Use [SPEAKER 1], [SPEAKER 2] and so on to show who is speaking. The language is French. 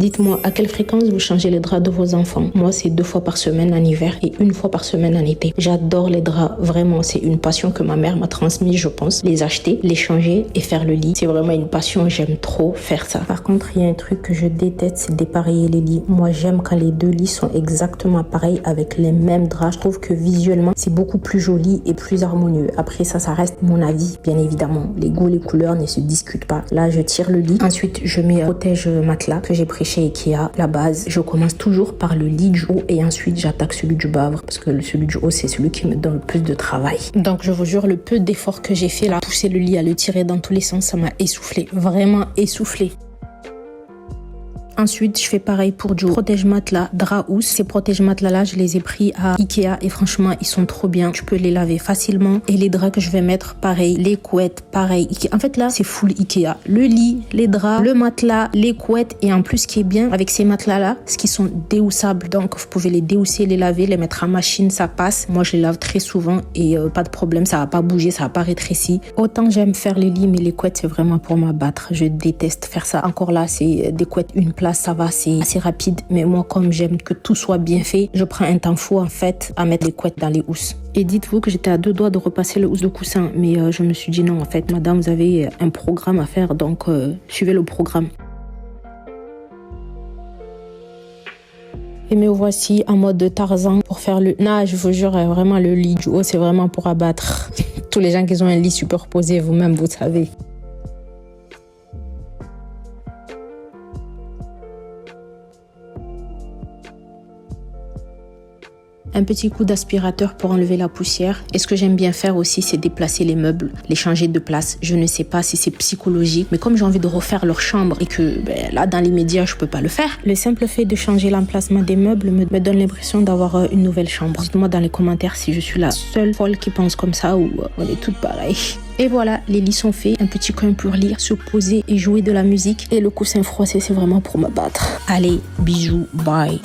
[SPEAKER 1] Dites-moi, à quelle fréquence vous changez les draps de vos enfants? Moi, c'est 2 fois par semaine en hiver et 1 fois par semaine en été. J'adore les draps, vraiment, c'est une passion que ma mère m'a transmise, je pense. Les acheter, les changer et faire le lit, c'est vraiment une passion, j'aime trop faire ça. Par contre, il y a un truc que je déteste, c'est dépareiller les lits. Moi, j'aime quand les 2 lits sont exactement pareils avec les mêmes draps. Je trouve que visuellement, c'est beaucoup plus joli et plus harmonieux. Après, ça reste mon avis, bien évidemment. Les goûts, les couleurs ne se discutent pas. Là, je tire le lit. Ensuite, je mets un protège matelas que j'ai pris chez Ikea. La base, je commence toujours par le lit du haut et ensuite j'attaque celui du bas parce que celui du haut, c'est celui qui me donne le plus de travail. Donc, je vous jure, le peu d'efforts que j'ai fait là, pousser le lit, à le tirer dans tous les sens, ça m'a essoufflé. Vraiment essoufflé. Ensuite, je fais pareil pour du protège-matelas drap housse. Ces protège-matelas-là, je les ai pris à Ikea et franchement, ils sont trop bien. Tu peux les laver facilement. Et les draps que je vais mettre, pareil. Les couettes, pareil. En fait, là, c'est full Ikea. Le lit, les draps, le matelas, les couettes. Et en plus, ce qui est bien avec ces matelas-là, c'est qu'ils sont déhoussables. Donc, vous pouvez les déhousser, les laver, les mettre en machine, ça passe. Moi, je les lave très souvent et pas de problème. Ça va pas bouger, ça va pas rétrécir. Autant j'aime faire les lits, mais les couettes, c'est vraiment pour m'abattre. Je déteste faire ça. Encore là, c'est des couettes une place. Ça va, c'est assez rapide, mais moi comme j'aime que tout soit bien fait, je prends un temps fou en fait à mettre les couettes dans les housses. Et dites-vous que j'étais à 2 doigts de repasser le housse de coussin, mais je me suis dit non en fait madame, vous avez un programme à faire, donc suivez le programme. Et me voici en mode Tarzan pour faire le... Non, je vous jure, vraiment le lit du haut, c'est vraiment pour abattre tous les gens qui ont un lit superposé, vous-même vous savez. Un petit coup d'aspirateur pour enlever la poussière. Et ce que j'aime bien faire aussi, c'est déplacer les meubles, les changer de place. Je ne sais pas si c'est psychologique, mais comme j'ai envie de refaire leur chambre et que là, dans l'immédiat, je peux pas le faire, le simple fait de changer l'emplacement des meubles me donne l'impression d'avoir une nouvelle chambre. Dites-moi dans les commentaires si je suis la seule folle qui pense comme ça ou on est toutes pareilles. Et voilà, les lits sont faits. Un petit coin pour lire, se poser et jouer de la musique. Et le coussin froissé, c'est vraiment pour me battre. Allez, bisous, bye.